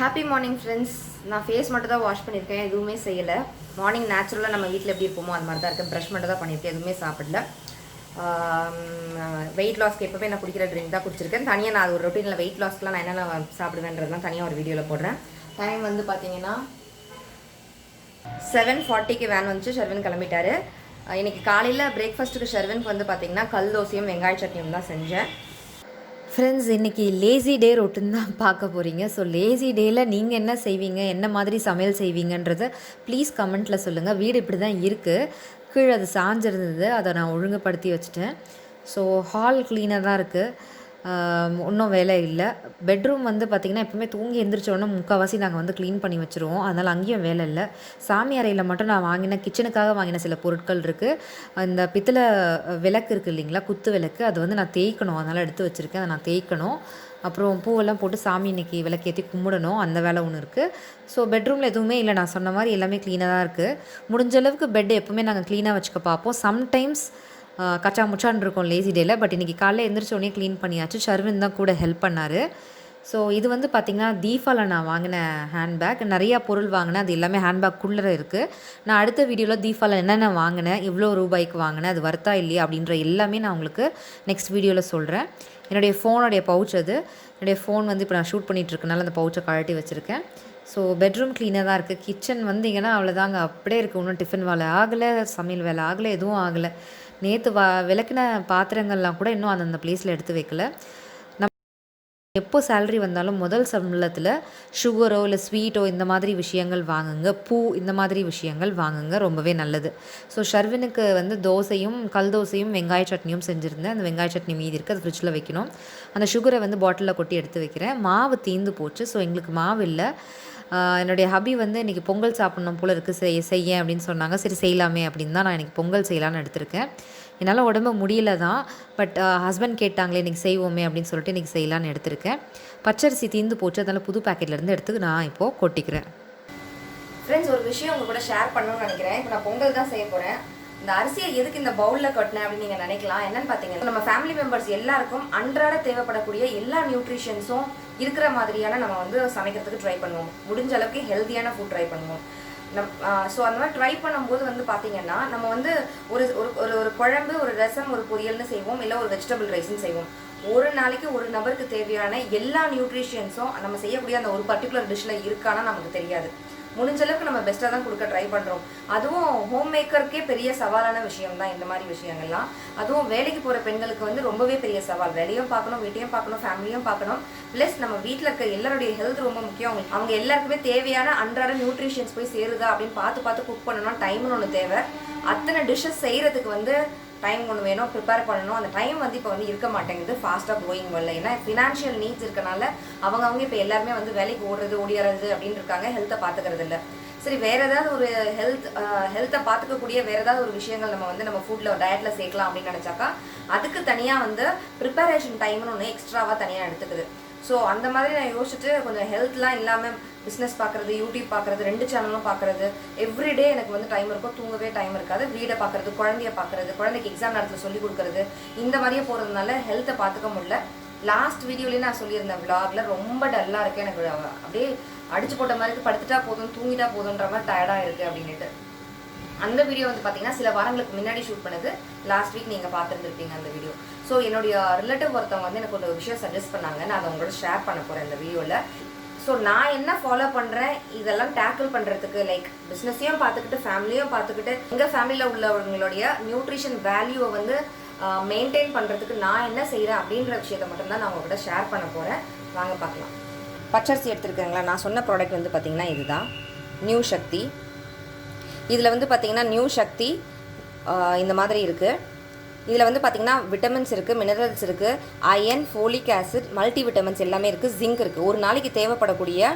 Happy morning friends. நான் face மட்டும் தான் வாஷ் பண்ணியிருக்கேன், எதுவுமே செய்யலை. மார்னிங் நேச்சுரலாக நம்ம வீட்டில் எப்படி இருப்போமோ அது மாதிரி தான் இருக்கேன். ப்ரஷ் மட்டும் தான் பண்ணியிருக்கேன், எதுவுமே சாப்பிடல. வெயிட் லாஸ்க்கு எப்போவே நான் குடிக்கிற ட்ரிங்க் தான் குடிச்சிருக்கேன். தனியாக நான் ஒரு ரொட்டீனில் வெயிட் லாஸ்க்குலாம் நான் என்னென்ன சாப்பிடுவேன்றதுலாம் தனியாக ஒரு வீடியோவில் போடுறேன். டைம் வந்து பார்த்தீங்கன்னா 7:40க்கு வேன் வந்துச்சு. ஷர்வன் கிளம்பிட்டாரு. இன்றைக்கி காலையில் பிரேக்ஃபாஸ்ட்டுக்கு ஷர்வனுக்கு வந்து பார்த்திங்கன்னா கல் தோசையும் வெங்காய சட்னியும் தான் செஞ்சேன். ஃப்ரெண்ட்ஸ், இன்றைக்கி லேசி டே ரொட்டின் தான் பார்க்க போகிறீங்க. ஸோ லேசி டேயில் நீங்கள் என்ன செய்வீங்க, என்ன மாதிரி சமையல் செய்வீங்கன்றதை ப்ளீஸ் கமெண்ட்டில் சொல்லுங்கள். வீடு இப்படி தான் இருக்குது, கீழே அது சாஞ்சிருந்தது, அதை நான் ஒழுங்குபடுத்தி வச்சுட்டேன். ஸோ ஹால் க்ளீனாக தான் இருக்குது, ஒன்றும் வேலை இல்லை. பெட்ரூம் வந்து பார்த்திங்கன்னா எப்பவுமே தூங்கி எந்திரிச்சோடனே முக்கால்வாசி நாங்கள் வந்து க்ளீன் பண்ணி வச்சுருவோம், அதனால் அங்கேயும் வேலை இல்லை. சாமி அறையில் மட்டும் நான் வாங்கின கிச்சனுக்காக வாங்கின சில பொருட்கள் இருக்குது. அந்த பித்தளை விளக்கு இருக்குது இல்லைங்களா, குத்து விளக்கு, அது வந்து நான் தேய்க்கணும், அதனால் எடுத்து வச்சுருக்கேன். அதை நான் தேய்க்கணும். அப்புறம் பூவெல்லாம் போட்டு சாமி இன்றைக்கி விளக்கேற்றி கும்பிடணும், அந்த வேலை ஒன்று இருக்குது. ஸோ பெட்ரூமில் எதுவுமே இல்லை, நான் சொன்ன மாதிரி எல்லாமே க்ளீனாக தான் இருக்குது. முடிஞ்ச அளவுக்கு பெட் எப்போவுமே நாங்கள் க்ளீனாக வச்சுக்க பார்ப்போம். சம்டைம்ஸ் கச்சா முச்சான்னு இருக்கும் லேசி டேயில். பட் இன்றைக்கி காலையில் எந்திரிச்சோடனே க்ளீன் பண்ணியாச்சு. ஷர்வின் தான் கூட ஹெல்ப் பண்ணார். ஸோ இது வந்து பார்த்திங்கன்னா தீபாவில் நான் வாங்கின ஹேண்ட்பேக். நிறையா பொருள் வாங்கினேன், அது எல்லாமே ஹேண்ட்பேக்குள்ளே இருக்குது. நான் அடுத்த வீடியோவில் தீபாவில் என்னென்ன வாங்கினேன், எவ்வளோ ரூபாய்க்கு வாங்கினேன், அது வர்த்தா இல்லையா அப்படின்ற எல்லாமே நான் உங்களுக்கு நெக்ஸ்ட் வீடியோவில் சொல்கிறேன். என்னுடைய ஃபோனுடைய பவுச் அது. என்னுடைய ஃபோன் வந்து இப்போ நான் ஷூட் பண்ணிகிட்ருக்கனால அந்த பவுச்சை கழட்டி வச்சுருக்கேன். ஸோ பெட்ரூம் க்ளீனாக தான் இருக்குது. கிச்சன் வந்தீங்கன்னா அவ்வளோதாங்க, அப்படியே இருக்குது. இன்னும் டிஃபன் வேலை ஆகலை, சமையல் வேலை ஆகலை, எதுவும் ஆகலை. நேற்று விளக்கின பாத்திரங்கள்லாம் கூட இன்னும் அந்தந்த பிளேஸில் எடுத்து வைக்கல. எப்போ சேலரி வந்தாலும் முதல் சம்பளத்தில் சுகரோ இல்லை ஸ்வீட்டோ இந்த மாதிரி விஷயங்கள் வாங்குங்க, பூ இந்த மாதிரி விஷயங்கள் வாங்குங்க, ரொம்பவே நல்லது. ஸோ ஷர்வினுக்கு வந்து தோசையும் கல் தோசையும் வெங்காய சட்னியும் செஞ்சுருந்தேன். அந்த வெங்காய சட்னி மீதி இருக்குது, அது ஃப்ரிட்ஜில் வைக்கணும். அந்த சுகரை வந்து பாட்டிலில் கொட்டி எடுத்து வைக்கிறேன். மாவு தீந்து போச்சு, ஸோ எங்களுக்கு மாவு இல்லை. என்னுடைய ஹபி வந்து இன்றைக்கி பொங்கல் சாப்பிட்ணும் போல் இருக்குது, செய்ய அப்படின்னு சொன்னாங்க. சரி செய்யலாமே அப்படின்னு தான் நான் இன்றைக்கி பொங்கல் செய்யலான்னு எடுத்திருக்கேன். என்னால் உடம்பு முடியல தான், பட் ஹஸ்பண்ட் கேட்டாங்களே இன்றைக்கி செய்வோமே அப்படின்னு சொல்லிட்டு இன்றைக்கி செய்யலான்னு எடுத்திருக்கேன். பச்சரிசி தீர்ந்து போச்சு, அதனால் புது பேக்கெட்லேருந்து எடுத்து நான் இப்போது கொட்டிக்கிறேன். ஃப்ரெண்ட்ஸ், ஒரு விஷயம் உங்கள் கூட ஷேர் பண்ணணும்னு நினைக்கிறேன். இப்போ நான் பொங்கல் தான் செய்ய போகிறேன். இந்த அரிசியை எதுக்கு இந்த பவுலில் கட்டினேன் அப்படின்னு நீங்கள் நினைக்கலாம். என்னென்னு பார்த்தீங்கன்னா, நம்ம ஃபேமிலி மெம்பர்ஸ் எல்லாருக்கும் அன்றாட தேவைப்படக்கூடிய எல்லா நியூட்ரிஷன்ஸும் இருக்கிற மாதிரியான நம்ம வந்து சமைக்கிறதுக்கு ட்ரை பண்ணுவோம். முடிஞ்ச அளவுக்கு ஹெல்த்தியான ஃபுட் ட்ரை பண்ணுவோம். ஸோ அந்த மாதிரி ட்ரை பண்ணும்போது வந்து பார்த்தீங்கன்னா, நம்ம வந்து ஒரு ஒரு குழம்பு, ஒரு ரசம், ஒரு பொரியல்னு செய்வோம், இல்லை ஒரு வெஜிடபிள் ரைஸ்ன்னு செய்வோம். ஒரு நாளைக்கு ஒரு நபருக்கு தேவையான எல்லா நியூட்ரிஷன்ஸும் நம்ம செய்யக்கூடிய அந்த ஒரு பர்டிகுலர் டிஷ்ஷில் இருக்கானா நமக்கு தெரியாது. முடிஞ்ச அளவுக்கு நம்ம பெஸ்ட்டாக தான் கொடுக்க ட்ரை பண்ணுறோம். அதுவும் ஹோம் மேக்கருக்கே பெரிய சவாலான விஷயம் தான் இந்த மாதிரி விஷயங்கள்லாம். அதுவும் வேலைக்கு போகிற பெண்களுக்கு வந்து ரொம்பவே பெரிய சவால். வேலையும் பார்க்கணும், வீட்டையும் பார்க்கணும், ஃபேமிலியும் பார்க்கணும். ப்ளஸ் நம்ம வீட்டில் இருக்க எல்லாருடைய ஹெல்த் ரொம்ப முக்கியம். அவங்க எல்லாருக்குமே தேவையான அன்றாட நியூட்ரிஷன்ஸ் போய் சேருதா அப்படின்னு பார்த்து குக் பண்ணணும். டைம்னு ஒன்று தேவை. அத்தனை டிஷ்ஷஸ் செய்கிறதுக்கு வந்து டைம் ஒன்று வேணும், ப்ரிப்பேர் பண்ணணும். அந்த டைம் வந்து இப்போ வந்து இருக்க மாட்டேங்குது ஃபாஸ்ட்டாக க்ரோயிங் வரல. ஏன்னா ஃபினான்ஷியல் நீட்ஸ் இருக்கனால அவங்க இப்போ எல்லாருமே வந்து வேலைக்கு ஓடிறது அப்படின்னு இருக்காங்க, ஹெல்த்தை பார்த்துக்கிறது இல்லை. சரி, வேறு ஏதாவது ஒரு ஹெல்த்தை பார்த்துக்கக்கூடிய வேறு ஏதாவது ஒரு விஷயங்கள் நம்ம ஃபுட்டில் டயட்டில் சேர்க்கலாம் அப்படின்னு நினச்சாக்கா அதுக்கு தனியாக வந்து ப்ரிப்பரேஷன் டைம்னு ஒன்று எக்ஸ்ட்ராவாக தனியாக எடுத்துக்குது. ஸோ அந்த மாதிரி நான் யோசிச்சுட்டு கொஞ்சம் ஹெல்த்லாம் இல்லாமல் பிஸ்னஸ் பார்க்குறது, யூடியூப் பார்க்குறது, 2 சேனலும் பார்க்குறது, எவ்ரிடே எனக்கு வந்து டைம் இருக்கும். தூங்கவே டைம் இருக்காது. வீடை பார்க்குறது, குழந்தைய பார்க்குறது, குழந்தைக்கு எக்ஸாம் நேரத்தில் சொல்லிக் கொடுக்குறது, இந்த மாதிரியே போகிறதுனால ஹெல்த்தை பார்த்துக்க முடியல. லாஸ்ட் வீடியோலேயே நான் சொல்லியிருந்தேன், விளாகில் ரொம்ப டல்லாக இருக்குது, எனக்கு அப்படியே அடிச்சு போட்ட மாதிரி படுத்துட்டா போதும், தூங்கிட்டா போதுன்ற மாதிரி டயர்டாக இருக்குது அப்படின்ட்டு. அந்த வீடியோ வந்து பார்த்தீங்கன்னா சில வாரங்களுக்கு முன்னாடி ஷூட் பண்ணது. லாஸ்ட் வீக் நீங்கள் பார்த்துருந்துருப்பீங்க அந்த வீடியோ. ஸோ என்னுடைய ரிலேட்டிவ் ஒருத்தவங்க வந்து எனக்கு ஒரு விஷயம் சஜஸ்ட் பண்ணாங்க, நான் அதை உங்களோட ஷேர் பண்ண போகிறேன் இந்த வீடியோவில். ஸோ நான் என்ன ஃபாலோ பண்ணுறேன் இதெல்லாம் டேக்கிள் பண்ணுறதுக்கு, லைக் பிஸ்னஸையும் பார்த்துக்கிட்டு ஃபேமிலியும் பார்த்துக்கிட்டு எங்கள் ஃபேமிலியில் உள்ளவங்களுடைய நியூட்ரிஷன் வேல்யூவை வந்து மெயின்டைன் பண்ணுறதுக்கு நான் என்ன செய்கிறேன் அப்படின்ற விஷயத்தை மட்டும்தான் நான் உங்கள்கிட்ட ஷேர் பண்ண போகிறேன். வாங்க பார்க்கலாம். பச்சரிசி எடுத்துருக்கேங்களா, நான் சொன்ன ப்ராடக்ட் வந்து பார்த்திங்கன்னா இதுதான் நியூ சக்தி. இதில் வந்து பார்த்திங்கன்னா நியூ சக்தி இந்த மாதிரி இருக்குது. இதில் வந்து பார்த்திங்கன்னா விட்டமின்ஸ் இருக்குது, மினரல்ஸ் இருக்குது, iron, folic acid, multi vitamins எல்லாமே இருக்குது, ஜிங்க் இருக்குது. ஒரு நாளைக்கு தேவைப்படக்கூடிய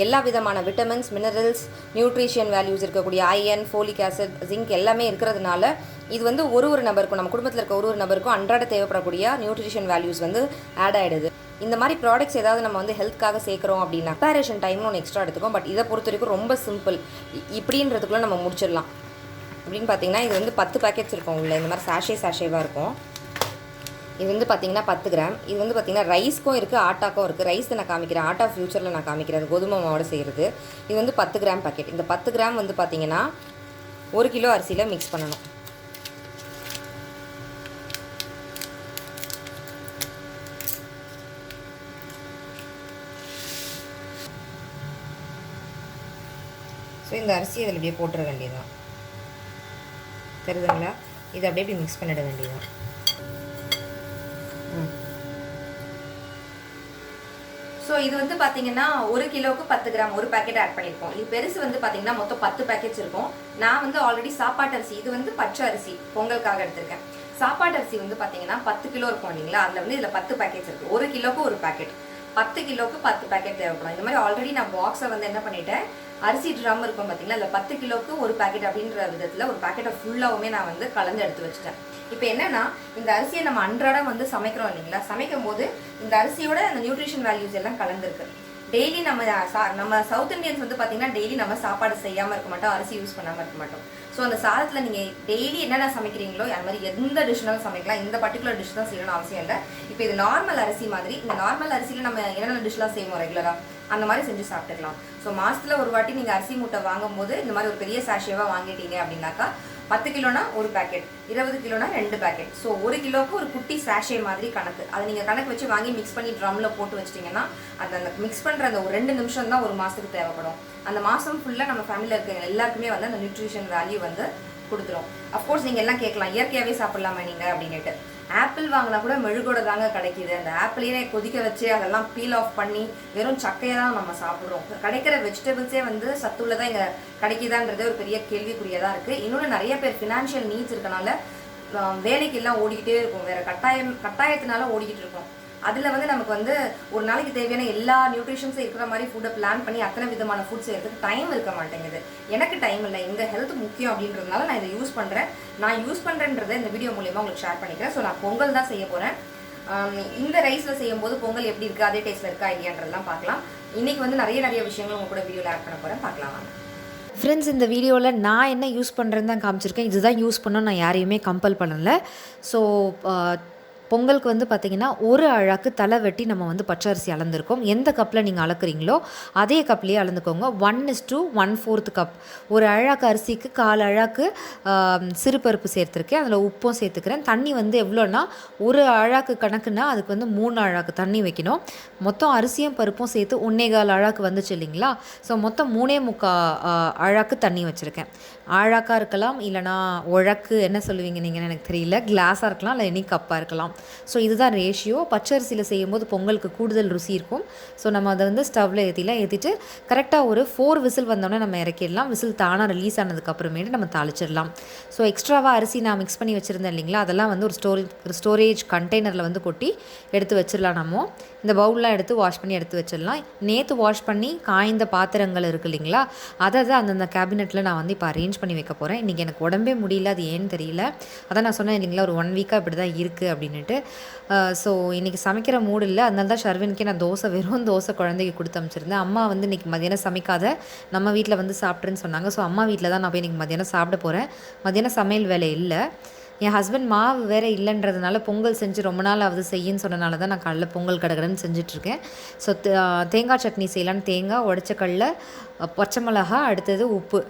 எல்லா விதமான விட்டமின்ஸ், மினரல்ஸ், நியூட்ரிஷன் வேல்யூஸ் இருக்கக்கூடிய அயன், ஃபோலிக் ஆசிட், ஜிங்க் எல்லாமே இருக்கிறதுனால இது வந்து ஒரு நபருக்கும், நம்ம குடும்பத்தில் இருக்க ஒரு நபருக்கும் அன்றாட தேவைப்படக்கூடிய நியூட்ரிஷன் வேல்யூஸ் வந்து ஆட் ஆகிடுது. இந்த மாதிரி ப்ராடக்ட்ஸ் ஏதாவது நம்ம வந்து ஹெல்த்க்காக சேர்க்குறோம் அப்படின்னா ப்ரிப்பரேஷன் டைம்னு ஒன்று எக்ஸ்ட்ரா எடுத்துக்கும். பட் இதை பொறுத்த வரைக்கும் ரொம்ப சிம்பிள், இப்படின்றதுக்குள்ளே நம்ம முடிச்சிடலாம். அப்படின்னு பார்த்தீங்கன்னா இது வந்து 10 பேக்கெட்ஸ் இருக்கும் உள்ள, இந்த மாதிரி சாஷேவாக இருக்கும். இது வந்து பார்த்திங்கன்னா 10 கிராம். இது வந்து பார்த்திங்கன்னா ரைஸ்க்கும் இருக்குது, ஆட்டாக்கும் இருக்குது. ரைஸ் நான் காமிக்கிறேன், ஆட்டா ஃப்யூச்சரில் நான் காமிக்கிறேன், கோதுமை மாவோட செய்கிறது. இது வந்து 10 கிராம் பாக்கெட். இந்த 10 கிராம் வந்து பார்த்திங்கன்னா 1 கிலோ அரிசியில் மிக்ஸ் பண்ணணும். ஸோ இந்த அரிசி அதில் அப்படியே போட்டுற வேண்டியதுதான். தெரியுதுங்களா? இதை அப்படியே இப்படி மிக்ஸ் பண்ணிட வேண்டியதுதான். ஸோ இது வந்து பார்த்தீங்கன்னா 1 கிலோவுக்கு 10 கிராம் ஒரு பேக்கெட் ஆட் பண்ணியிருக்கோம். இது பெருசு வந்து பார்த்தீங்கன்னா மொத்தம் 10 பேக்கெட்ஸ் இருக்கும். நான் வந்து ஆல்ரெடி சாப்பாட்டு அரிசி, இது வந்து பச்சை அரிசி பொங்கலுக்காக எடுத்திருக்கேன். சாப்பாட்டு அரிசி வந்து பார்த்தீங்கன்னா 10 கிலோ இருக்கும் இல்லைங்களா, அதில் வந்து இதில் 10 பேக்கெட்ஸ் இருக்குது. 1 கிலோவுக்கு ஒரு பேக்கெட், 10 கிலோவுக்கு 10 பேக்கெட் தேவைப்படும். இந்த மாதிரி ஆல்ரெடி நான் பாக்ஸை வந்து என்ன பண்ணிட்டேன், அரிசி ட்ரம் இருக்கும் பார்த்தீங்களா, அதில் 10 கிலோவுக்கு ஒரு பேக்கெட் அப்படின்ற விதத்தில் ஒரு பேக்கெட்டை ஃபுல்லாகவுமே நான் வந்து கலந்து எடுத்து வச்சுட்டேன். இப்போ என்னன்னா, இந்த அரிசியை நம்ம அன்றாடம் வந்து சமைக்கிறோம் இல்லைங்களா, சமைக்கும் போது இந்த அரிசியோட அந்த நியூட்ரிஷன் வேல்யூஸ் எல்லாம் கலந்துருக்கு. டெய்லி நம்ம சவுத் இந்தியன்ஸ் வந்து பார்த்தீங்கன்னா டெய்லி நம்ம சாப்பாடு செய்யாமல் இருக்க மாட்டோம், அரிசி யூஸ் பண்ணாமல் இருக்க மாட்டோம். ஸோ அந்த சாதத்தில் நீங்கள் டெய்லி என்னென்ன சமைக்கிறீங்களோ அது மாதிரி எந்த டிஷ்னாலும் சமைக்கலாம். இந்த பர்டிகுலர் டிஷ் தான் செய்யணும்னு அவசியம் இல்லை. இப்போ இது நார்மல் அரிசி மாதிரி, இந்த நார்மல் அரிசியில் நம்ம என்னென்ன டிஷ்லாம் செய்வோம் ரெகுலராக, அந்த மாதிரி செஞ்சு சாப்பிட்டுக்கலாம். ஸோ மாதத்தில் ஒரு வாட்டி நீங்கள் அரிசி மூட்டை வாங்கும்போது இந்த மாதிரி ஒரு பெரிய சாஷேவாக வாங்கிட்டீங்க அப்படின்னாக்கா 10 கிலோனா ஒரு பேக்கெட், 20 கிலோனா 2 பேக்கெட். ஸோ 1 கிலோவுக்கு ஒரு குட்டி சாஷே மாதிரி கணக்கு. அதை நீங்கள் கணக்கு வச்சு வாங்கி மிக்ஸ் பண்ணி ட்ரம்மில் போட்டு வச்சிட்டிங்கன்னா அந்த மிக்ஸ் பண்ணுற அந்த ஒரு 2 நிமிஷம் தான் ஒரு மாதத்துக்கு தேவைப்படும். அந்த மாதம் ஃபுல்லாக நம்ம ஃபேமிலியில் இருக்க எல்லாருக்குமே வந்து அந்த நியூட்ரிஷன் வேல்யூ வந்து கொடுத்துரும். அஃப்கோர்ஸ் நீங்கள் எல்லாம் கேட்கலாம், இயற்கையாகவே சாப்பிட்லாமா நீங்கள் அப்படின்ட்டு. ஆப்பிள் வாங்கினா கூட மெழுகோட தாங்க கிடைக்கிது. அந்த ஆப்பிளையே கொதிக்க வச்சு அதெல்லாம் பீல் ஆஃப் பண்ணி வெறும் சக்கையை தான் நம்ம சாப்பிட்றோம். கிடைக்கிற வெஜிடபிள்ஸே வந்து சத்துள்ளதான் இங்கே கிடைக்குதான்றதே ஒரு பெரிய கேள்விக்குரியதாக இருக்குது. இன்னொன்று நிறைய பேர் ஃபினான்ஷியல் நீட்ஸ் இருக்கனால வேலைக்கு எல்லாம் ஓடிக்கிட்டே இருக்கும், வேறு கட்டாயத்தினால ஓடிக்கிட்டு இருக்கோம். அதில் வந்து நமக்கு வந்து ஒரு நாளைக்கு தேவையான எல்லா நியூட்ரிஷன்ஸும் இருக்கிற மாதிரி ஃபுட்டை பிளான் பண்ணி அத்தனை விதமான ஃபுட் செய்கிறதுக்கு டைம் இருக்க மாட்டேங்குது. எனக்கு டைம் இல்லை, எங்கள் ஹெல்த் முக்கியம் அப்படின்றதுனால நான் இதை யூஸ் பண்ணுறேன். நான் யூஸ் பண்ணுறேன்றதை இந்த வீடியோ மூலியமாக உங்களுக்கு ஷேர் பண்ணிக்கிறேன். ஸோ நான் பொங்கல் தான் செய்ய போகிறேன். இந்த ரைஸில் செய்யும்போது பொங்கல் எப்படி இருக்குது, அதே டேஸ்ட்டில் இருக்கா இல்லையான்றதெல்லாம் பார்க்கலாம். இன்றைக்கி வந்து நிறைய விஷயங்கள் உங்கள் கூட வீடியோவில் ஆட் பண்ண போகிறேன், பார்க்கலாம் வாங்க. ஃப்ரெண்ட்ஸ், இந்த வீடியோவில் நான் என்ன யூஸ் பண்ணுறேன்னு தான் காமிச்சிருக்கேன். இதுதான் யூஸ் பண்ணணும், நான் யாரையுமே கம்பல் பண்ணலை. ஸோ பொங்கலுக்கு வந்து பார்த்திங்கன்னா ஒரு அழாக்கு தலை வெட்டி நம்ம வந்து பச்சை அரிசி அளந்துருக்கோம். எந்த கப்பில் நீங்கள் அளக்குறீங்களோ அதே கப்லேயே அளந்துக்கோங்க. 1:1/4 கப். ஒரு அழாக்கு அரிசிக்கு 1/4 அழாக்கு சிறுபருப்பு சேர்த்துருக்கேன், அதில் உப்பும் சேர்த்துக்கிறேன். தண்ணி வந்து எவ்வளோன்னா, ஒரு அழாக்கு கணக்குன்னா அதுக்கு வந்து 3 அழாக்கு தண்ணி வைக்கணும். மொத்தம் அரிசியும் பருப்பும் சேர்த்து 1.25 அழாக்கு வந்துச்சு இல்லைங்களா. ஸோ மொத்தம் 3.25 அழாக்கு தண்ணி வச்சுருக்கேன். ஆழாக்காக இருக்கலாம், இல்லைனா உழக்கு என்ன சொல்லுவீங்க நீங்கள் எனக்கு தெரியல, கிளாஸாக இருக்கலாம், இல்லை எனி கப்பாக இருக்கலாம். ஸோ இதுதான் ரேஷியோ. பச்சரிசியில் செய்யும்போது பொங்கலுக்கு கூடுதல் ருசி இருக்கும். ஸோ நம்ம அதை வந்து ஸ்டவ்வில் ஏற்றிட்டு கரெக்டாக ஒரு 4 விசில் வந்தோடனே நம்ம இறக்கிடலாம். விசில் தானாக ரிலீஸ் ஆனதுக்கப்புறமேட்டு நம்ம தாளிச்சிடலாம். ஸோ எக்ஸ்ட்ராவாக அரிசி நான் மிக்ஸ் பண்ணி வச்சுருந்தேன் இல்லைங்களா, அதெல்லாம் வந்து ஒரு ஸ்டோரேஜ் கண்டெய்னரில் வந்து கொட்டி எடுத்து வச்சிடலாம். நம்ம இந்த பவுல்லாம் எடுத்து வாஷ் பண்ணி எடுத்து வச்சிடலாம். நேற்று வாஷ் பண்ணி காய்ந்த பாத்திரங்கள் இருக்குது இல்லைங்களா, அதை தான் அந்தந்த கேபினெட்டில் நான் வந்து இப்போ அரேஞ்ச் பண்ணி வைக்க போகிறேன். இன்றைக்கி எனக்கு உடம்பே முடியல, அது ஏன்னு தெரியல. அதான் நான் சொன்னேன் இல்லைங்களா, ஒரு 1 வீக்காக இப்படி தான் இருக்குது அப்படின்ட்டு. ஸோ இன்றைக்கி சமைக்கிற மூடு இல்லை. அதனால தான் ஷர்வின்கே நான் வெறும் தோசை குழந்தைக்கு கொடுத்து அனுப்பிச்சிருந்தேன். அம்மா வந்து இன்றைக்கி மதியானம் சமைக்காத, நம்ம வீட்டில் வந்து சாப்பிட்ருன்னு சொன்னாங்க. ஸோ அம்மா வீட்டில் தான் நான் போய் இன்றைக்கி மதியானம் சாப்பிட போகிறேன். மதியானம் சமையல் வேலை இல்லை. என் ஹஸ்பண்ட் மாவு வேறு இல்லைன்றதுனால பொங்கல் செஞ்சு ரொம்ப நாள் ஆகுது செய்யின்னு சொன்னனால தான் நான் காலைல பொங்கல் கடகடன்னு செஞ்சிட்ருக்கேன். ஸோ தேங்காய் சட்னி செய்யலான்னு தேங்காய், உடச்ச கடலை, பச்சை மிளகா, அடுத்தது உப்பு,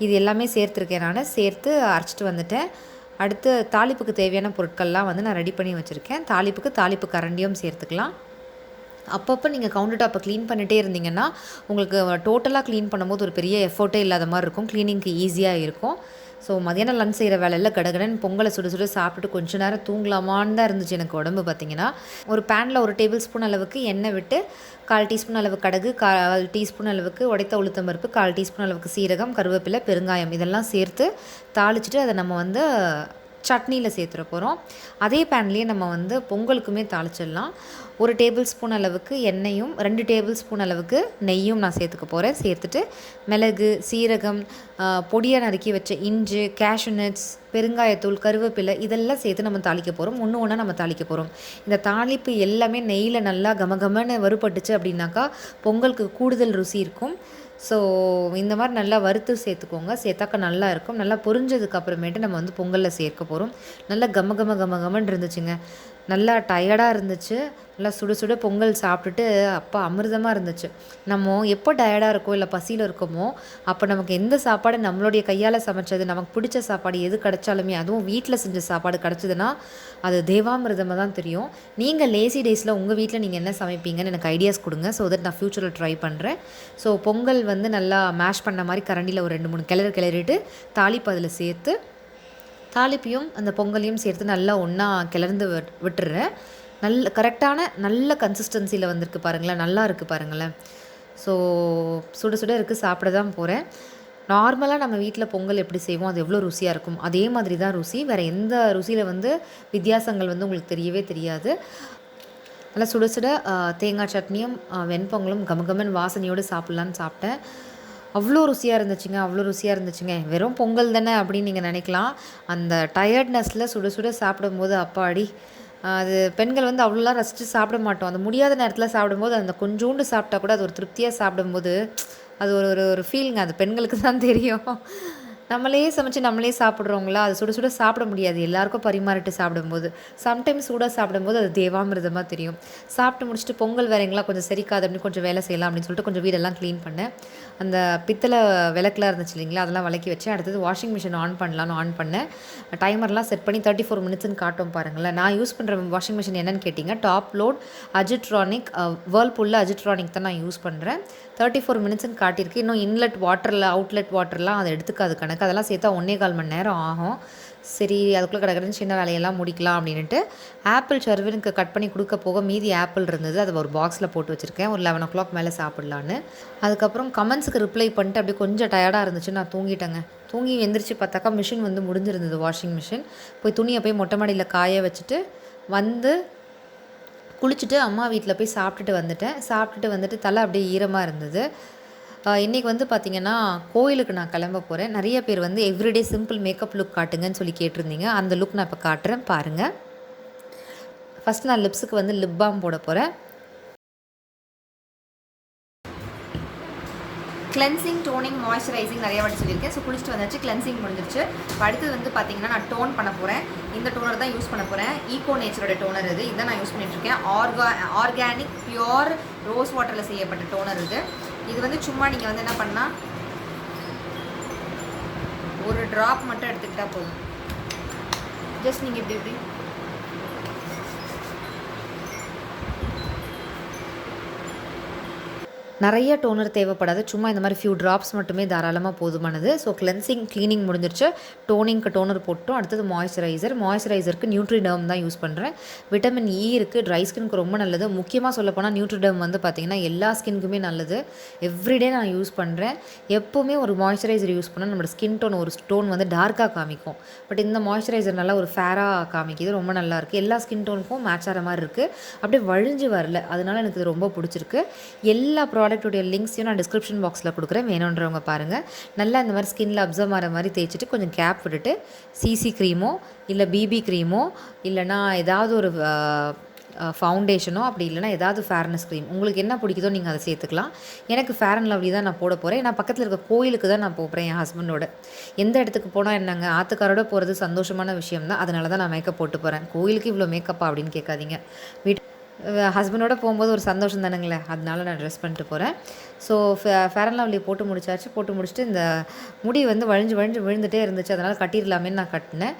இது எல்லாமே சேர்த்துருக்கேன். நான் சேர்த்து அரைச்சிட்டு வந்துட்டேன். அடுத்து தாளிப்புக்கு தேவையான பொருட்கள்லாம் வந்து நான் ரெடி பண்ணி வச்சுருக்கேன். தாளிப்பு கரண்டியும் சேர்த்துக்கலாம். அப்பப்போ நீங்கள் கவுண்டர் டாப்பை க்ளீன் பண்ணிகிட்டே இருந்தீங்கன்னா உங்களுக்கு டோட்டலாக க்ளீன் பண்ணும்போது ஒரு பெரிய எஃபோர்ட்டே இல்லாத மாதிரி இருக்கும், க்ளீனிங்க்கு ஈஸியாக இருக்கும். ஸோ மதியானம் லஞ்ச் செய்கிற வேலையில் கடகடன் பொங்கலை சுடு சாப்பிட்டுட்டு கொஞ்சம் நேரம் தூங்கலாமான்னு தான் இருந்துச்சு எனக்கு உடம்பு. பார்த்திங்கன்னா ஒரு பேனில் 1 டேபிள் ஸ்பூன் அளவுக்கு எண்ணெய் விட்டு 1/4 டீஸ்பூன் அளவுக்கு கடுகு, 1/4 டீஸ்பூன் அளவுக்கு உடைத்த உளுத்தம்பருப்பு, 1/4 டீஸ்பூன் அளவுக்கு சீரகம், கருவேப்பிலை, பெருங்காயம் இதெல்லாம் சேர்த்து தாளிச்சிட்டு அதை நம்ம வந்து சட்னியில் சேர்த்துற போகிறோம். அதே பேன்லேயே நம்ம வந்து பொங்கலுக்குமே தாளிச்சிடலாம். 1 டேபிள் ஸ்பூன் அளவுக்கு எண்ணெயும் 2 டேபிள் ஸ்பூன் அளவுக்கு நெய்யும் நான் சேர்த்துக்க போகிறேன். சேர்த்துட்டு மிளகு, சீரகம், பொடியாக நறுக்கி வச்ச இஞ்சி, கேஷ்யூ நட்ஸ், பெருங்காயத்தூள், கருவேப்பிலை இதெல்லாம் சேர்த்து நம்ம தாளிக்க போகிறோம். ஒன்று நம்ம தாளிக்க போகிறோம். இந்த தாளிப்பு எல்லாமே நெய்யில் நல்லா கமகமன்னு வறுபட்டுச்சு அப்படின்னாக்கா பொங்கலுக்கு கூடுதல் ருசி இருக்கும். ஸோ இந்த மாதிரி நல்லா வறுத்து சேர்த்துக்கோங்க, சேர்த்தாக்கா நல்லா இருக்கும். நல்லா பொரிஞ்சதுக்கு அப்புறமேட்டு நம்ம வந்து பொங்கலில் சேர்க்க போகிறோம். நல்லா கமன்னு இருந்துச்சுங்க. நல்லா டயர்டாக இருந்துச்சு. நல்லா சுட சுட பொங்கல் சாப்பிட்டுட்டு அப்பா அமிர்தமாக இருந்துச்சு. நம்ம எப்போ டயர்டாக இருக்கோ இல்லை பசியில் இருக்கோமோ அப்போ நமக்கு எந்த சாப்பாடு நம்மளுடைய கையால் சமைச்சது, நமக்கு பிடிச்ச சாப்பாடு எது கிடைச்சாலுமே, அதுவும் வீட்டில் செஞ்ச சாப்பாடு கிடச்சிதுன்னா அது தேவாமிர்தமாக தான் தெரியும். நீங்கள் லேசி டேஸில் உங்கள் வீட்டில் நீங்கள் என்ன சமைப்பீங்கன்னு எனக்கு ஐடியாஸ் கொடுங்க. ஸோ தட் நான் ஃப்யூச்சரில் ட்ரை பண்ணுறேன். ஸோ பொங்கல் வந்து நல்லா மேஷ் பண்ண மாதிரி கரண்டியில் ஒரு 2-3 கிளறிட்டு தாளிப்பு அதில் சேர்த்து, தாளிப்பையும் அந்த பொங்கலையும் சேர்த்து நல்லா ஒன்றா கிளர்ந்து விட்டுறேன். நல்ல கரெக்டான நல்ல கன்சிஸ்டன்சியில் வந்திருக்கு பாருங்களேன், நல்லா இருக்குது பாருங்களேன். ஸோ சுட சுட இருக்குது, சாப்பிட தான் போகிறேன். நார்மலாக நம்ம வீட்டில் பொங்கல் எப்படி செய்வோம், அது எவ்வளோ ருசியாக இருக்கும், அதே மாதிரி தான் ருசி. வேறு எந்த ருசியில் வந்து வித்தியாசங்கள் வந்து உங்களுக்கு தெரியவே தெரியாது. நல்லா சுட சுட தேங்காய் சட்னியும் வெண்பொங்கலும் கமகமன் வாசனையோடு சாப்பிட்லான்னு சாப்பிட்டேன். அவ்வளோ ருசியாக இருந்துச்சுங்க, அவ்வளோ ருசியாக இருந்துச்சுங்க. வெறும் பொங்கல் தானே அப்படின்னு நீங்கள் நினைக்கலாம். அந்த டயர்ட்னஸில் சுட சுட சாப்பிடும்போது அப்பாடி, அது பெண்கள் வந்து அவ்வளோலாம் ரசித்து சாப்பிட மாட்டோம். அந்த முடியாத நேரத்தில் சாப்பிடும்போது அந்த கொஞ்சோண்டு சாப்பிட்டா கூட அது ஒரு திருப்தியாக சாப்பிடும்போது அது ஒரு ஒரு ஒரு ஃபீலிங், அது பெண்களுக்கு தான் தெரியும். நம்மளே சமைச்சு நம்மளே சாப்பிட்றவங்களா, அது சுட சுட சாப்பிட முடியாது எல்லாருக்கும் பரிமாறிட்டு சாப்பிடும்போது. சம்டைம்ஸ் சூடாக சாப்பிடும்போது அது தேவாமிர்தமாக தெரியும். சாப்பிட்டு முடிச்சுட்டு பொங்கல் வேறங்களா கொஞ்சம் செரிக்காது அப்படின்னு கொஞ்சம் வேலை செய்யலாம் அப்படின்னு சொல்லிட்டு கொஞ்சம் வீடெல்லாம் க்ளீன் பண்ணேன். அந்த பித்தளை விளக்குலாம் இருந்துச்சு இல்லைங்களா, அதெல்லாம் விளக்கி வச்சேன். அடுத்தது வாஷிங் மிஷின் ஆன் பண்ணலான்னு ஆன் பண்ணேன். டைமர்லாம் செட் பண்ணி 34 மினிட்ஸ்ன்னு காட்டும் பாருங்களேன். நான் யூஸ் பண்ணுற வாஷிங் மிஷின் என்னென்னு கேட்டிங்க, டாப் லோட் அஜிட்ரானிக், வேர்ல்பூலில் அஜிட்ரானிக் தான் நான் யூஸ் பண்ணுறேன். 34 மினிட்ஸ்ன்னு காட்டியிருக்கு. இன்னும் இன்லெட் வாட்டரில் அவுட்லெட் வாட்டர்லாம் அதை எடுத்துக்காது கணக்கு. அதெல்லாம் சேர்த்தா 1.25 மணி நேரம் ஆகும். சரி, அதுக்குள்ளே கிடக்குறேன்னு சின்ன வேலையெல்லாம் முடிக்கலாம் அப்படின்ட்டு ஆப்பிள் சர்வனுக்கு கட் பண்ணி கொடுக்க போக மீதி ஆப்பிள் இருந்தது. அதை ஒரு பாக்ஸில் போட்டு வச்சுருக்கேன். ஒரு 11 o'clock மேலே சாப்பிட்லான்னு. அதுக்கப்புறம் கமெண்ட்ஸுக்கு ரிப்ளை பண்ணிட்டு அப்படியே கொஞ்சம் டயர்டாக இருந்துச்சு, நான் தூங்கிட்டேங்க. தூங்கி எந்திரிச்சு பார்த்தாக்கா மிஷின் வந்து முடிஞ்சிருந்தது, வாஷிங் மிஷின். போய் துணியை போய் மொட்டை மாடியில் காய வச்சுட்டு வந்து குளிச்சுட்டு அம்மா வீட்டில் போய் சாப்பிட்டுட்டு வந்துட்டு தலை அப்படியே ஈரமாக இருந்தது. இன்றைக்கி வந்து பார்த்திங்கன்னா கோயிலுக்கு நான் கிளம்ப போகிறேன். நிறைய பேர் வந்து எவ்ரிடே சிம்பிள் மேக்கப் லுக் காட்டுங்கன்னு சொல்லி கேட்டிருந்தீங்க. அந்த லுக் நான் இப்போ காட்டுறேன் பாருங்கள். ஃபஸ்ட் நான் லிப்ஸுக்கு வந்து லிப் பாம் போட போகிறேன். கிளென்சிங், டோனிங், மாய்ஸ்சரைசிங் நிறைய வாட்டி சொல்லியிருக்கேன். ஸோ குளிச்சுட்டு வந்துச்சு, கிளென்சிங் முடிஞ்சிருச்சு. அடுத்தது வந்து பார்த்திங்கன்னா நான் டோன் பண்ண போகிறேன். இந்த டோனர் தான் யூஸ் பண்ண போகிறேன். ஈகோ நேச்சரோட டோனர் இது. இதை நான் யூஸ் பண்ணிட்டுருக்கேன். ஆர்கானிக் பியோர் ரோஸ் வாட்டரில் செய்யப்பட்ட டோனர் இது. இது வந்து சும்மா நீங்கள் வந்து என்ன பண்ணால் ஒரு ட்ராப் மட்டும் எடுத்துக்கிட்டால் போதும். ஜஸ்ட் நீங்கள் இப்படி நிறைய டோனர் தேவைப்படாது, சும்மா இந்த மாதிரி ஃபியூ ட்ராப்ஸ் மட்டுமே தாராளமாக போதுமானது. ஸோ க்ளீனிங் முடிஞ்சிருச்சு. டோனிங்க்கு டோனர் போட்டோம். அடுத்தது மாய்ஸ்சரைசருக்கு நியூட்ரிடர்ம் தான் யூஸ் பண்ணுறேன். விட்டமின் இ இருக்குது, ட்ரை ஸ்கின்க்கு ரொம்ப நல்லது. முக்கியமாக சொல்லப்போனால் நியூட்ரிடர்ம் வந்து பார்த்திங்கன்னா எல்லா ஸ்கின்க்குமே நல்லது. எவ்ரிடே நான் யூஸ் பண்ணுறேன். எப்போவுமே ஒரு மாய்ஸ்சரைசர் யூஸ் பண்ணால் நம்மளோட ஸ்கின் டோன் வந்து டார்க்காக காமிக்கும். பட் இந்த மாய்ஸ்சரைசர் நல்லா ஒரு ஃபேராக காமிக்குது, ரொம்ப நல்லாயிருக்கு. எல்லா ஸ்கின் டோனுக்கும் மேட்ச் ஆகிற மாதிரி இருக்குது, அப்படியே வழிஞ்சு வரல. அதனால எனக்கு இது ரொம்ப பிடிச்சிருக்கு. எல்லா ப்ராடக்ட்டுடைய லிங்க்ஸையும் நான் டிஸ்கிரிப்ஷன் பாக்ஸில் கொடுக்குறேன், வேணுன்றவங்க பாருங்கள். நல்லா இந்த மாதிரி ஸ்கின்னில் அப்சர்வ் ஆகிற மாதிரி தேய்ச்சிட்டு கொஞ்சம் கேப் விட்டுட்டு சிசி க்ரீமோ இல்லை பிபி க்ரீமோ இல்லைனா ஏதாவது ஒரு ஃபவுண்டேஷனோ அப்படி இல்லைனா ஏதாவது ஃபேர்னஸ் க்ரீம் உங்களுக்கு என்ன பிடிக்குதோ நீங்கள் அதை சேர்த்துக்கலாம். எனக்கு ஃபேர் அண்ட் லவ்லி தான் நான் போட போகிறேன். நான் பக்கத்தில் இருக்க கோயிலுக்கு தான் நான் போகிறேன் என் ஹஸ்பண்டோட. எந்த இடத்துக்கு போனால் என்னங்க, ஆத்துக்காரோட போகிறது சந்தோஷமான விஷயம் தான். அதனால தான் நான் மேக்கப் போட்டு போகிறேன். கோயிலுக்கு இவ்வளோ மேக்கப்பா அப்படின்னு கேட்காதீங்க. ஹஸ்பண்டோட போகும்போது ஒரு சந்தோஷம் தானுங்களே, அதனால நான் ட்ரெஸ் பண்ணிட்டு போகிறேன். ஸோ ஃபேர் அண்ட் லவ்லி போட்டு முடிச்சுட்டு இந்த முடி வந்து வழிஞ்சு விழுந்துகிட்டே இருந்துச்சு, அதனால் கட்டிடலாமேன்னு நான் கட்டினேன்.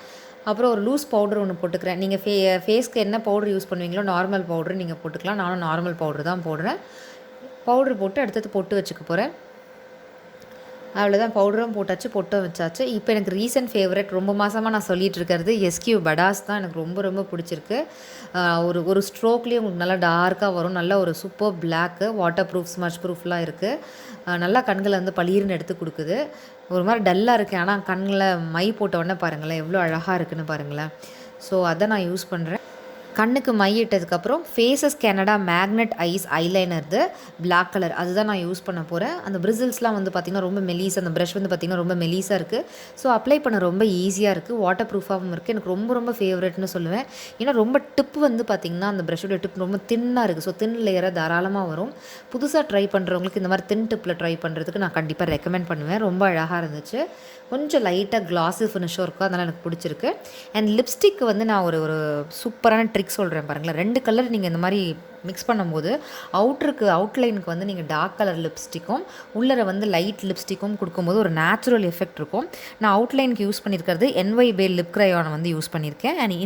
அப்புறம் ஒரு லூஸ் பவுடர் ஒன்று போட்டுக்கிறேன். நீங்கள் ஃபேஸ்க்கு என்ன பவுடர் யூஸ் பண்ணுவீங்களோ நார்மல் பவுடர் நீங்கள் போட்டுக்கலாம். நானும் நார்மல் பவுடர் தான் போடுறேன். பவுடர் போட்டு அடுத்தது பொட்டு வச்சுக்க போகிறேன். அவ்வளோதான், பவுடரும் போட்டாச்சு, பொட்டும் வச்சாச்சு. இப்போ எனக்கு ரீசன்ட் ஃபேவரட், ரொம்ப மாதமாக நான் சொல்லிகிட்டு இருக்கிறது எஸ்கியூ படாஸ் தான். எனக்கு ரொம்ப பிடிச்சிருக்கு. ஒரு ஸ்ட்ரோக்லேயே உங்களுக்கு நல்லா டார்க்காக வரும். நல்ல ஒரு super black, waterproof, smudge ப்ரூஃப்லாம் இருக்குது. நல்லா கண்களை வந்து பளிர்னு எடுத்து கொடுக்குது. ஒரு மாதிரி டல்லாக இருக்குது, ஆனால் கண்ணில் மை போட்ட உடனே பாருங்களேன் எவ்வளோ அழகாக இருக்குதுன்னு பாருங்களேன். ஸோ அதை நான் யூஸ் பண்ணுறேன். கண்ணுக்கு மை இட்டதுக்கப்புறம் faces Canada magnet eyes eyeliner இது பிளாக் கலர், அதுதான் நான் யூஸ் பண்ண போகிறேன். அந்த பிரிசில்ஸ்லாம் வந்து பார்த்திங்கன்னா ரொம்ப மெலீஸ், அந்த ப்ரஷ் வந்து பார்த்திங்கன்னா ரொம்ப மெலீஸாக இருக்குது. ஸோ அப்ளை பண்ண ரொம்ப ஈஸியாக இருக்குது, வாட்டர் ப்ரூஃபாகவும் இருக்குது. எனக்கு ரொம்ப ஃபேவரெட்னு சொல்லுவேன். ஏன்னா ரொம்ப டிப் வந்து பார்த்திங்கன்னா அந்த ப்ரஷோட டிப் ரொம்ப தின்னாக இருக்குது. ஸோ தின் லேயராக தாராளமாக வரும். புதுசாக ட்ரை பண்ணுறவங்களுக்கு இந்த மாதிரி தின் டிப்பில் ட்ரை பண்ணுறதுக்கு நான் கண்டிப்பாக ரெக்கமெண்ட் பண்ணுவேன். ரொம்ப அழகாக இருந்துச்சு. கொஞ்சம் லைட்டாக கிளாஸி ஃபினிஷும் இருக்கும், அதனால் எனக்கு பிடிச்சிருக்கு. அண்ட் லிப்ஸ்டிக் வந்து நான் ஒரு சூப்பரான ட்ரிக் ட்ரிக் சொல்கிறேன் பாருங்களேன். 2 கலர் நீங்கள் இந்த மாதிரி மிக்ஸ் பண்ணும்போது அவுட்லைனுக்கு வந்து நீங்கள் டார்க் கலர் லிப்ஸ்டிக்கும் உள்ளர வந்து லைட் லிப்ஸ்டிக்கும் கொடுக்கும்போது ஒரு நேச்சுரல் எஃபெக்ட் இருக்கும். நான் அவுட்லைனுக்கு யூஸ் பண்ணியிருக்கிறது NY Bay லிப் க்ரையானை வந்து யூஸ் பண்ணியிருக்கேன். அண்ட்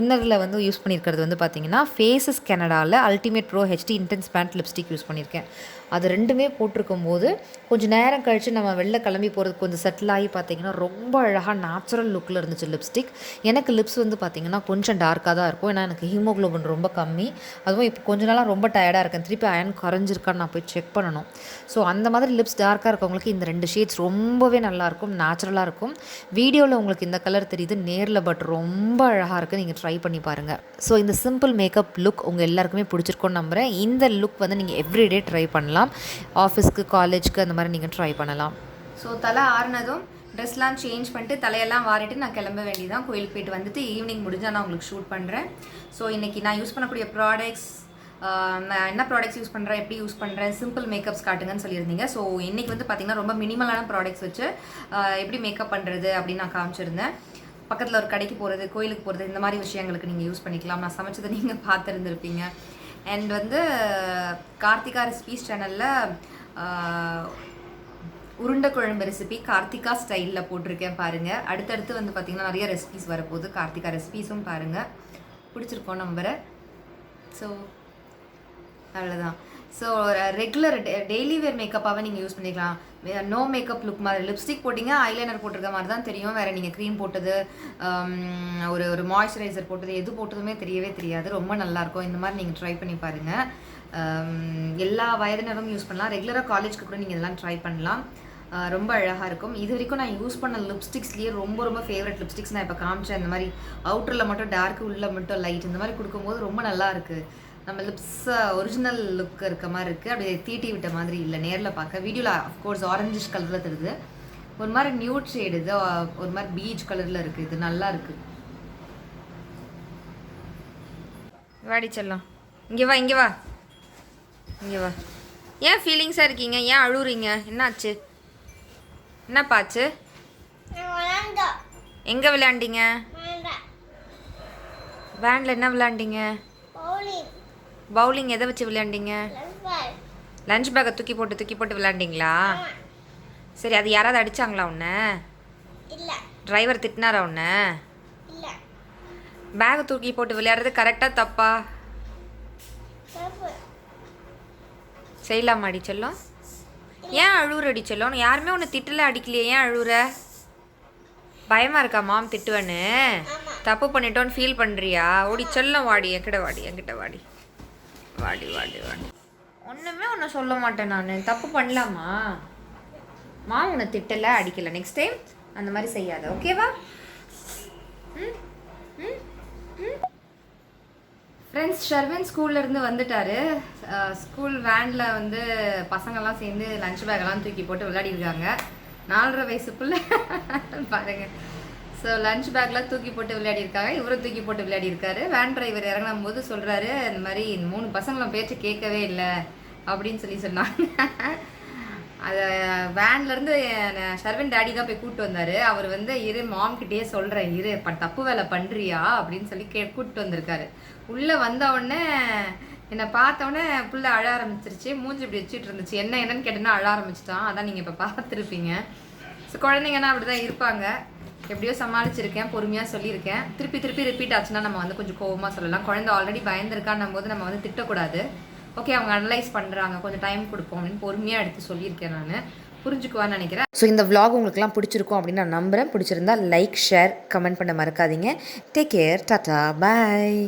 இன்னரில் வந்து யூஸ் பண்ணியிருக்கிறது வந்து பார்த்தீங்கன்னா ஃபேஸஸ் கனடாவில் ultimate bro HD intense mat lipstick use பண்ணியிருக்கேன். அது ரெண்டுமே போட்டிருக்கும் போது கொஞ்சம் நேரம் கழித்து நம்ம வெளில கிளம்பி போகிறதுக்கு கொஞ்சம் செட்டில் ஆகி பார்த்தீங்கன்னா ரொம்ப அழகாக நேச்சுரல் லுக்கில் இருந்துச்சு லிப்ஸ்டிக். எனக்கு லிப்ஸ் வந்து பார்த்திங்கன்னா கொஞ்சம் டார்க்காக தான் இருக்கும். ஏன்னா எனக்கு ஹீமோக்ளோபின் ரொம்ப கம்மி. அதுவும் இப்போ கொஞ்ச நாளாக ரொம்ப டயர்டாக இருக்கேன். திருப்பி அயன் குறைஞ்சிருக்கான்னு நான் போய் செக் பண்ணணும். ஸோ அந்த மாதிரி லிப்ஸ் டார்க்காக இருக்கவங்களுக்கு இந்த 2 ஷேட்ஸ் ரொம்பவே நல்லாயிருக்கும், நேச்சுரலாக இருக்கும். வீடியோவில் உங்களுக்கு இந்த கலர் தெரியுது, நேரில் பட் ரொம்ப அழகாக இருக்குது. நீங்கள் ட்ரை பண்ணி பாருங்கள். ஸோ இந்த சிம்பிள் மேக்கப் லுக் உங்கள் எல்லாருக்குமே பிடிச்சிருக்கோன்னு நம்புகிறேன். இந்த லுக் வந்து நீங்கள் எவ்ரிடே ட்ரை பண்ணலாம். ஆஃபீஸ்க்கு, காலேஜ்க்கு அந்த மாதிரி நீங்கள் ட்ரை பண்ணலாம். ஸோ தலை ஆறுனதும் ட்ரெஸ்லாம் சேஞ்ச் பண்ணிட்டு தலையெல்லாம் வாரிட்டு நான் கிளம்ப வேண்டியதான். கோயிலுக்கு போயிட்டு வந்துட்டு ஈவினிங் முடிஞ்சால் நான் உங்களுக்கு ஷூட் பண்ணுறேன். ஸோ இன்றைக்கி நான் யூஸ் பண்ணக்கூடிய ப்ராடக்ட்ஸ், நான் என்ன ப்ராடக்ட்ஸ் யூஸ் பண்ணுறேன், எப்படி யூஸ் பண்ணுறேன், சிம்பிள் மேக்கப்ஸ் காட்டுங்கன்னு சொல்லியிருந்தீங்க. ஸோ இன்றைக்கி வந்து பார்த்திங்கன்னா ரொம்ப மினிமலான ப்ராடக்ட்ஸ் வச்சு எப்படி மேக்கப் பண்ணுறது அப்படின்னு நான் காமிச்சிருந்தேன். பக்கத்தில் ஒரு கடைக்கு போகிறது, கோயிலுக்கு போகிறது, இந்த மாதிரி விஷயங்களுக்கு நீங்கள் யூஸ் பண்ணிக்கலாம். நான் சமைச்சதை நீங்கள் பார்த்துருந்துருப்பீங்க. அண்ட் வந்து கார்த்திகா ரெசிபீஸ் சேனலில் உருண்டை குழம்பு ரெசிபி கார்த்திகா ஸ்டைலில் போட்டிருக்கேன் பாருங்கள். அடுத்தடுத்து வந்து பார்த்திங்கன்னா நிறைய ரெசிபீஸ் வரப்போகுது. கார்த்திகா ரெசிபீஸும் பாருங்கள், பிடிச்சிருக்கோம் நம்புகிறேன். ஸோ அவ்வளோதான். ஸோ ரெகுலர் டெய்லி வேர் மேக்கப்பாகவே நீங்கள் யூஸ் பண்ணிக்கலாம். நோ மேக்கப் லுக் மாதிரி லிப்ஸ்டிக் போட்டிங்க, ஐலைனர் போட்டிருக்க மாதிரி தான் தெரியும். வேறு நீங்கள் க்ரீம் போட்டது, ஒரு மாய்ஸ்சரைசர் போட்டது, எது போட்டதுமே தெரியவே தெரியாது. ரொம்ப நல்லாயிருக்கும். இந்த மாதிரி நீங்கள் ட்ரை பண்ணி பாருங்கள். எல்லா வயதினரும் யூஸ் பண்ணலாம். ரெகுலராக காலேஜ்க்கு கூட நீங்கள் இதெல்லாம் ட்ரை பண்ணலாம். ரொம்ப அழகாக இருக்கும். இது வரைக்கும் நான் யூஸ் பண்ண லிப்ஸ்டிக்ஸ்லேயே ரொம்ப ஃபேவரட் லிப்ஸ்டிக்ஸ் நான் இப்போ காமிச்சேன். இந்த மாதிரி அவுட்டரில் மட்டும் டார்க்கு, உள்ளே மட்டும் லைட், இந்த மாதிரி கொடுக்கும்போது ரொம்ப நல்லா இருக்குது. நம்ம லிப்ஸ் ஒரிஜினல் லுக் இருக்க மாதிரி இருக்குது. அப்படியே தீட்டி விட்ட மாதிரி இல்லை நேரில் பார்க்க. வீடியோவில் அஃப்கோர்ஸ் ஆரஞ்சிஷ் கலரில் தெரியுது. ஒரு மாதிரி நியூட் ஷேடு, இது ஒரு மாதிரி பீச் கலரில் இருக்குது. இது நல்லா இருக்குது. வாடி செல்லம், இங்கே வா, இங்கே வா, இங்கே வா. ஏன் ஃபீலிங்ஸாக இருக்கீங்க? ஏன் அழுவுறீங்க? என்னாச்சு? என்னப்பாச்சு? எங்கே விளையாண்டிங்க? வேனில் என்ன விளையாண்டிங்க? பவுலிங். எதை வச்சு விளையாண்டிங்க? லஞ்ச் பேக்கை தூக்கி போட்டு விளையாண்டிங்களா? சரி, அது யாராவது அடித்தாங்களா உன்னை? டிரைவர் திட்டினாரா உன்னை? பேக்கை தூக்கி போட்டு விளையாடுறது கரெக்டாக தப்பா? செய்யலாமா அடிச்செல்லும்? ஏன் அழுவுற அடிச்செல்லும்? யாருமே உன்னை திட்டல, அடிக்கலையே, ஏன் அழுவுற? பயமாக இருக்கா மாம் திட்டுவேன்னு? தப்பு பண்ணிட்டோன்னு ஃபீல் பண்ணுறியா? ஓடி செல்லம், வாடி, என்கிட்ட வாடி. ஒன்றுமே ஒன்று சொல்ல மாட்டேன் நான். தப்பு பண்ணலாமா? உன்னை திட்டலை, அடிக்கலை. நெக்ஸ்ட் டைம் அந்த மாதிரி செய்யாத, ஓகேவா? ஃப்ரெண்ட்ஸ், ஷர்வின் ஸ்கூல்லேருந்து வந்துட்டார். ஸ்கூல் வேனில் வந்து பசங்கள்லாம் சேர்ந்து லஞ்ச் பேக்கெல்லாம் தூக்கி போட்டு விளையாடிருக்காங்க. 4.5 வயசு பிள்ளை பாருங்கள். ஸோ லஞ்ச் பேக்லாம் தூக்கி போட்டு விளையாடிருக்காங்க. இவரும் தூக்கி போட்டு விளையாடிருக்காரு. வேன் டிரைவர் இறங்கும் போது சொல்கிறாரு, இந்த மாதிரி 3 பசங்களும் பேச்சு கேட்கவே இல்லை அப்படின்னு சொன்னாங்க. அதை வேன்லேருந்து ஷர்வின் டேடி தான் போய் கூப்பிட்டு வந்தார். அவர் வந்து மாம்கிட்டே சொல்கிறேன், தப்பு வேலை பண்ணுறியா அப்படின்னு சொல்லி கூப்பிட்டு வந்திருக்காரு. உள்ளே வந்தவுடனே என்னை பார்த்தோன்னே புள்ள அழ ஆரம்பிச்சிருச்சு. மூஞ்சி இப்படி வச்சுட்டு இருந்துச்சு. என்னன்னு கேட்டேன்னா அழ ஆரம்பிச்சிட்டான். அதான் நீங்கள் இப்போ பார்த்துருப்பீங்க. ஸோ குழந்தைங்கன்னா அப்படி தான் இருப்பாங்க. எப்படியோ சமாளிச்சிருக்கேன், பொறுமையாக சொல்லியிருக்கேன். திருப்பி ரிப்பீட் ஆச்சுன்னா நம்ம வந்து கொஞ்சம் கோவமாக சொல்லலாம். குழந்தை ஆல்ரெடி பயந்துருக்கான்னும் போது நம்ம வந்து திட்டக்கூடாது. ஓகே, அவங்க அனலைஸ் பண்ணுறாங்க, கொஞ்சம் டைம் கொடுப்போம் அப்படின்னு பொறுமையாக எடுத்து சொல்லியிருக்கேன். நான் புரிஞ்சுக்குவான்னு நினைக்கிறேன். ஸோ இந்த vlog உங்களுக்குலாம் பிடிச்சிருக்கும் அப்படின்னு நான் நம்புகிறேன். பிடிச்சிருந்தா லைக், ஷேர், கமெண்ட் பண்ண மறக்காதீங்க. டேக் கேர், டாட்டா, பாய்.